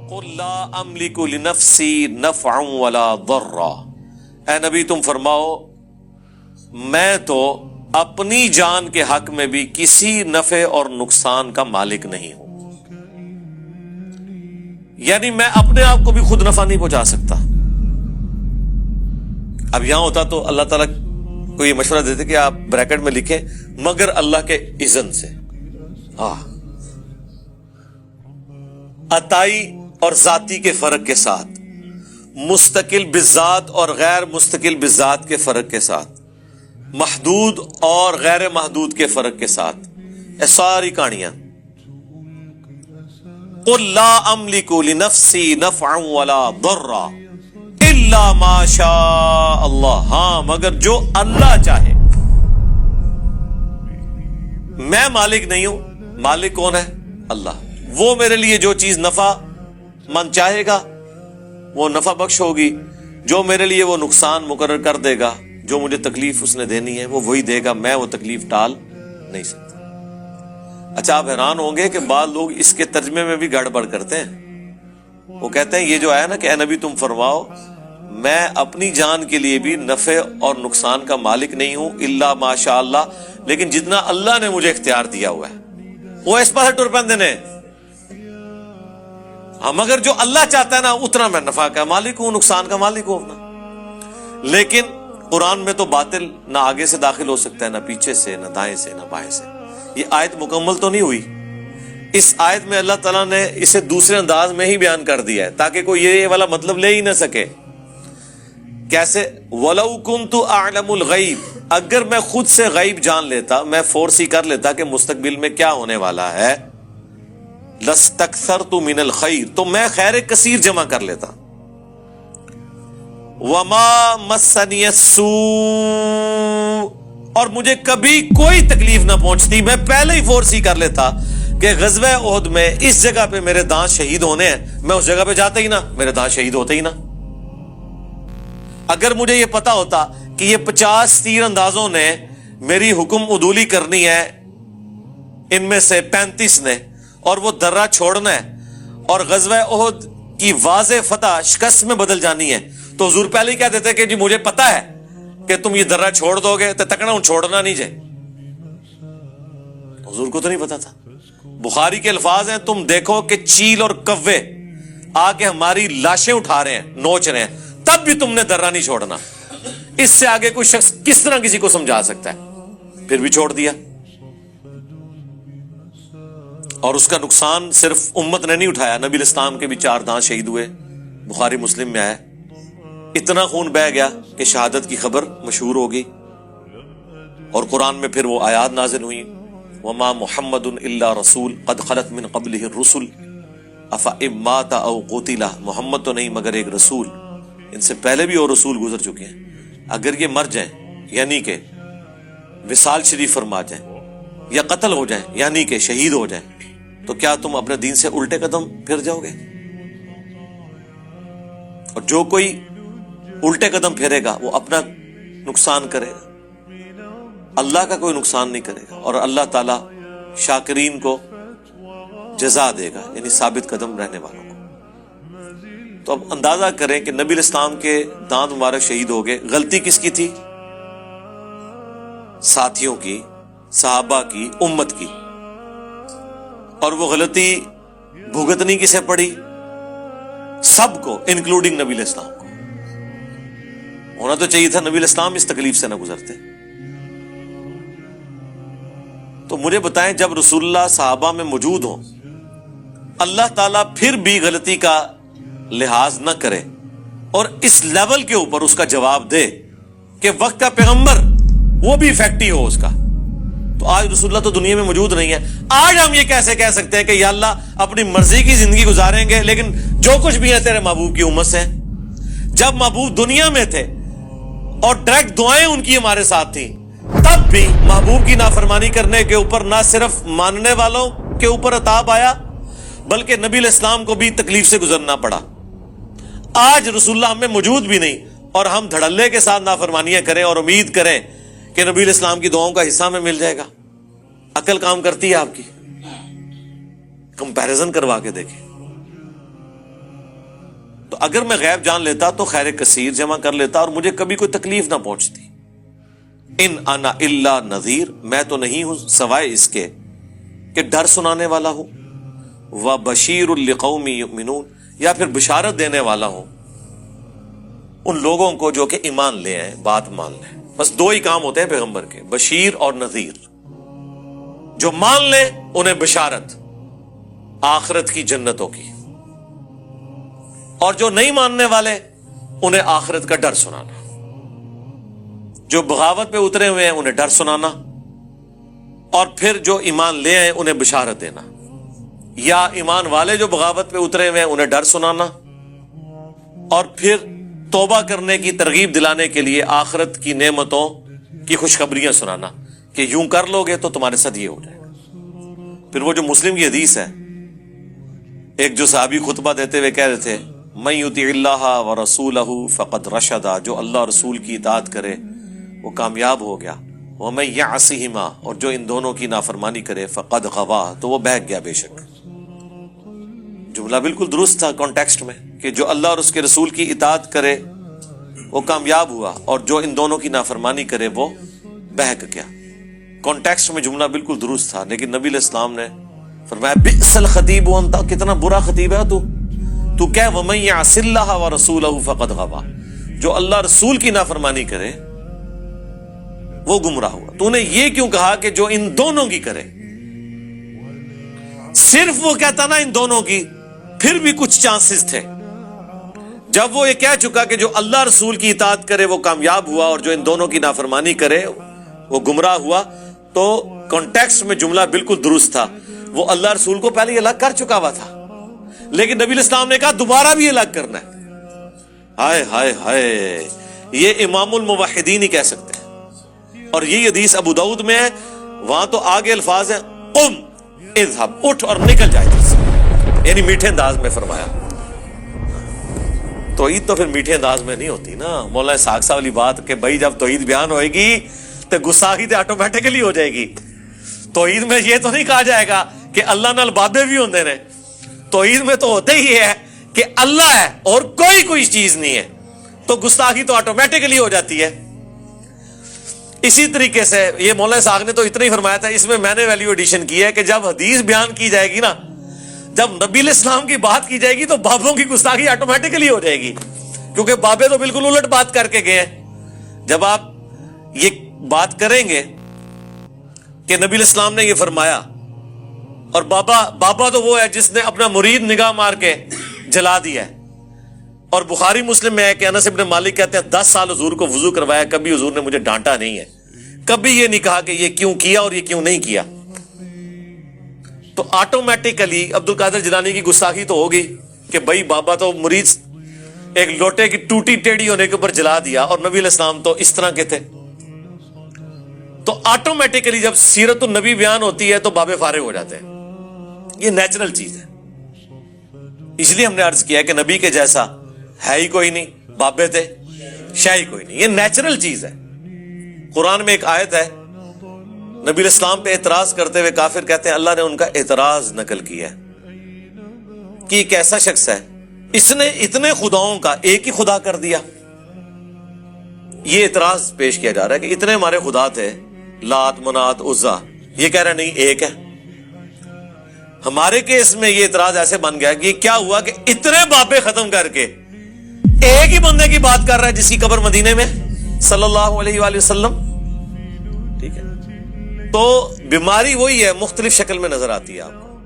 قل لا املک لنفسی نفعا ولا ضرا، اے نبی تم فرماؤ میں تو اپنی جان کے حق میں بھی کسی نفع اور نقصان کا مالک نہیں ہوں، یعنی میں اپنے آپ کو بھی خود نفع نہیں پہنچا سکتا۔ اب یہاں ہوتا تو اللہ تعالیٰ کو یہ مشورہ دیتے کہ آپ بریکٹ میں لکھیں مگر اللہ کے اذن سے۔ عطائی اور ذاتی کے فرق کے ساتھ، مستقل بذات اور غیر مستقل بذات کے فرق کے ساتھ، محدود اور غیر محدود کے فرق کے ساتھ، یہ ساری کہانیاں۔ قل لا املک لنفسی نفعا ولا ضرا الا ما شاء اللہ، ہاں مگر جو اللہ چاہے۔ میں مالک نہیں ہوں، مالک کون ہے؟ اللہ۔ وہ میرے لیے جو چیز نفع من چاہے گا وہ نفع بخش ہوگی، جو میرے لیے وہ نقصان مقرر کر دے گا، جو مجھے تکلیف اس نے دینی ہے وہ وہی دے گا، میں وہ تکلیف ٹال نہیں سکتا۔ اچھا آپ حیران ہوں گے کہ بعض لوگ اس کے ترجمے میں بھی گڑبڑ کرتے ہیں۔ وہ کہتے ہیں یہ جو آیا نا کہ اے نبی تم فرماؤ میں اپنی جان کے لیے بھی نفع اور نقصان کا مالک نہیں ہوں الا ماشاء اللہ، لیکن جتنا اللہ نے مجھے اختیار دیا ہوا ہے وہ اس پاس ٹر پندے نے، مگر جو اللہ چاہتا ہے نا اتنا میں نفع کا مالک ہوں، نقصان کا مالک ہوں اپنا۔ لیکن قرآن میں تو باطل نہ آگے سے داخل ہو سکتا ہے، نہ پیچھے سے، نہ دائیں سے، نہ بائیں سے۔ یہ آیت مکمل تو نہیں ہوئی، اس آیت میں اللہ تعالیٰ نے اسے دوسرے انداز میں ہی بیان کر دیا ہے تاکہ کوئی یہ والا مطلب لے ہی نہ سکے۔ کیسے؟ وَلَوْ كُنْتُ أَعْلَمُ الْغَيْبِ، اگر میں خود سے غیب جان لیتا، میں فورسی کر لیتا کہ مستقبل میں کیا ہونے والا ہے، لَاسْتَكْثَرْتُ مِنَ الْخَيْرِ، تو میں خیر کثیر جمع کر لیتا۔ وَمَا مَسَّنِيَ السُّوءُ، اور مجھے کبھی کوئی تکلیف نہ پہنچتی، میں پہلے ہی فورسی کر لیتا کہ غزوہ احد میں اس جگہ پہ میرے دانت شہید ہونے ہیں، میں اس جگہ پہ جاتا ہی نہ، میرے دانت شہید ہوتے ہی نہ۔ اگر مجھے یہ پتا ہوتا کہ یہ 50 تیر اندازوں نے میری حکم عدولی کرنی ہے، ان میں سے 35 نے، اور وہ درہ چھوڑنا ہے اور غزوہ احد کی واضح فتح شکست میں بدل جانی ہے، تو حضور پہلے ہی کہہ دیتے کہ جی مجھے پتا ہے کہ تم یہ درہ چھوڑ دو گے تو تکنا چھوڑنا نہیں جائے۔ حضور کو تو نہیں پتا تھا۔ بخاری کے الفاظ ہیں تم دیکھو کہ چیل اور کوے آ کے ہماری لاشیں اٹھا رہے ہیں، نوچ رہے ہیں، تب بھی تم نے درہ نہیں چھوڑنا۔ اس سے آگے کوئی شخص کس طرح کسی کو سمجھا سکتا ہے؟ پھر بھی چھوڑ دیا۔ اور اس کا نقصان صرف امت نے نہیں اٹھایا، نبی الاسلام کے بھی 4 دانت شہید ہوئے، بخاری مسلم میں آیا۔ اتنا خون بہہ گیا کہ شہادت کی خبر مشہور ہو گئی، اور قرآن میں پھر وہ آیات نازل ہوئی، وما محمد الا رسول قد خلت من قبلہ الرسل افإن مات او قتل، محمد تو نہیں مگر ایک رسول، ان سے پہلے بھی اور رسول گزر چکے ہیں، اگر یہ مر جائیں یعنی کہ وصال شریف فرما جائیں، یا قتل ہو جائیں یعنی کہ شہید ہو جائیں، تو کیا تم اپنے دین سے الٹے قدم پھر جاؤ گے؟ اور جو کوئی الٹے قدم پھیرے گا وہ اپنا نقصان کرے گا، اللہ کا کوئی نقصان نہیں کرے گا، اور اللہ تعالی شاکرین کو جزا دے گا، یعنی ثابت قدم رہنے والوں کو۔ تو اب اندازہ کریں کہ نبی الاسلام کے دانت مبارک شہید ہو گئے، غلطی کس کی تھی؟ ساتھیوں کی، صحابہ کی، امت کی، اور وہ غلطی بھگتنی کسے پڑی؟ سب کو، انکلوڈنگ نبی الاسلام کو۔ ہونا تو چاہیے تھا نبی الاسلام اس تکلیف سے نہ گزرتے۔ تو مجھے بتائیں جب رسول اللہ صحابہ میں موجود ہوں، اللہ تعالیٰ پھر بھی غلطی کا لحاظ نہ کرے اور اس لیول کے اوپر اس کا جواب دے کہ وقت کا پیغمبر وہ بھی افیکٹو ہو اس کا، تو آج رسول اللہ تو دنیا میں موجود نہیں ہے۔ آج ہم یہ کیسے کہہ سکتے ہیں کہ یا اللہ اپنی مرضی کی زندگی گزاریں گے، لیکن جو کچھ بھی ہے تیرے محبوب کی امت سے؟ جب محبوب دنیا میں تھے اور ڈائریکٹ دعائیں ان کی ہمارے ساتھ تھیں، تب بھی محبوب کی نافرمانی کرنے کے اوپر نہ صرف ماننے والوں کے اوپر عذاب آیا بلکہ نبی علیہ السلام کو بھی تکلیف سے گزرنا پڑا۔ آج رسول اللہ ہم میں موجود بھی نہیں اور ہم دھڑلے کے ساتھ نافرمانیاں کریں اور امید کریں کہ نبی علیہ السلام کی دعاؤں کا حصہ میں مل جائے گا۔ عقل کام کرتی ہے آپ کی؟ کمپیریزن کروا کے دیکھیں۔ تو اگر میں غیب جان لیتا تو خیر کثیر جمع کر لیتا اور مجھے کبھی کوئی تکلیف نہ پہنچتی. ان انا الا نذیر، میں تو نہیں ہوں سوائے اس کے کہ ڈر سنانے والا ہوں. و بشیر لقوم یؤمنون، یا پھر بشارت دینے والا ہوں ان لوگوں کو جو کہ ایمان لے آئیں، بات مان لیں. بس دو ہی کام ہوتے ہیں پیغمبر کے، بشیر اور نذیر. جو مان لے انہیں بشارت آخرت کی جنتوں کی، اور جو نہیں ماننے والے انہیں آخرت کا ڈر سنانا. جو بغاوت پہ اترے ہوئے ہیں انہیں ڈر سنانا، اور پھر جو ایمان لے آئیں انہیں بشارت دینا. یا ایمان والے جو بغاوت پہ اترے ہوئے ہیں انہیں ڈر سنانا، اور پھر توبہ کرنے کی ترغیب دلانے کے لیے آخرت کی نعمتوں کی خوشخبریاں سنانا کہ یوں کر لو گے تو تمہارے ساتھ یہ ہو جائے گا. پھر وہ جو مسلم کی حدیث ہے، ایک جو صحابی خطبہ دیتے ہوئے کہہ رہے تھے من یطع اللہ ورسولہ فقد رشد، جو اللہ اور رسول کی اطاعت کرے وہ کامیاب ہو گیا. ومن یعصہما، اور جو ان دونوں کی نافرمانی کرے فقد غوا، تو وہ بہک گیا بے شک. جملہ بالکل درست تھا کانٹیکسٹ میں کہ جو اللہ اور اس کے رسول کی اطاعت کرے وہ کامیاب ہوا، اور جو ان دونوں کی نافرمانی کرے وہ بہک گیا. کانٹیکسٹ میں جملہ بالکل درست تھا، لیکن نبی علیہ السلام نے فرمایا بئس الخطیب انت، کتنا برا خطیب ہے تو کہہ ومن یعص اللہ ورسولہ فقد غوا، جو اللہ رسول کی نافرمانی کرے وہ گمراہ ہوا. تو نے یہ کیوں کہا کہ جو ان دونوں کی کرے؟ صرف وہ کہتا نا ان دونوں کی، پھر بھی کچھ چانسز تھے. جب وہ یہ کہہ چکا کہ جو اللہ رسول کی اطاعت کرے وہ کامیاب ہوا اور جو ان دونوں کی نافرمانی کرے وہ گمراہ ہوا، تو کانٹیکسٹ میں جملہ بالکل درست تھا. وہ اللہ رسول کو پہلے الگ کر چکا ہوا تھا، لیکن نبی علیہ السلام نے کہا دوبارہ بھی الگ کرنا ہے. ہائے ہائے ہائے، یہ امام الموحدین ہی کہہ سکتے ہیں. اور یہ حدیث ابو داؤد میں ہے، وہاں تو آگے الفاظ ہیں قم اذهب، اٹھ اور نکل جائے، یعنی میٹھے انداز میں فرمایا. توحید تو پھر میٹھے انداز میں نہیں ہوتی نا. مولانا ساکسا والی بات کہ بھائی جب توحید بیان ہوئے گی تو گستاخی تو آٹومیٹکلی ہو جائے گی. توحید میں یہ تو نہیں کہا جائے گا کہ اللہ نال بابے بھی ہوندے نے. توحید میں تو ہوتے ہی ہے کہ اللہ ہے اور کوئی چیز نہیں ہے، تو گستاخی تو آٹومیٹکلی ہو جاتی ہے. اسی طریقے سے یہ مولانا ساغ نے تو اتنا ہی فرمایا تھا، اس میں میں نے ویلیو ایڈیشن کی ہے کہ جب حدیث بیان کی جائے گی نا، جب نبی علیہ السلام کی بات کی جائے گی تو بابوں کی گستاخی آٹومیٹکلی ہو جائے گی، کیونکہ بابے تو بالکل الٹ بات کر کے گئے ہیں. جب آپ یہ بات کریں گے کہ نبی علیہ السلام نے یہ فرمایا، اور بابا تو وہ ہے جس نے اپنا مرید نگاہ مار کے جلا دیا ہے. اور بخاری مسلم میں ہے کہ انس ابن مالک کہتے ہیں 10 سال حضور کو وضو کروایا، کبھی حضور نے مجھے ڈانٹا نہیں ہے، کبھی یہ نہیں کہا کہ یہ کیوں کیا اور یہ کیوں نہیں کیا. تو آٹومیٹکلی عبد القادر جیلانی کی گستاخی تو ہوگی کہ بھائی بابا تو مرید ایک لوٹے کی ٹوٹی ٹیڑھی ہونے کے اوپر جلا دیا، اور نبی علیہ السلام تو اس طرح کے تھے. تو آٹومیٹکلی جب سیرت النبی بیان ہوتی ہے تو بابے فارغ ہو جاتے ہیں. یہ نیچرل چیز ہے. اس لیے ہم نے عرض کیا کہ نبی کے جیسا ہے ہی کوئی نہیں، بابے تھے شاہی کوئی نہیں. یہ نیچرل چیز ہے. قرآن میں ایک آیت ہے، نبی علیہ السلام پہ اعتراض کرتے ہوئے کافر کہتے ہیں اللہ نے ان کا اعتراض نقل کیا ہے کہ ایک ایسا شخص ہے اس نے اتنے خداؤں کا ایک ہی خدا کر دیا. یہ اعتراض پیش کیا جا رہا ہے کہ اتنے ہمارے خدا تھے، لات منات عزا، یہ کہہ رہا نہیں ایک ہے. ہمارے کیس میں یہ اعتراض ایسے بن گیا کہ کیا ہوا کہ اتنے بابے ختم کر کے ایک ہی بندے کی بات کر رہا ہے جس کی قبر مدینے میں صلی اللہ علیہ وآلہ وسلم. ٹھیک ہے، تو بیماری وہی ہے، مختلف شکل میں نظر آتی ہے آپ کو.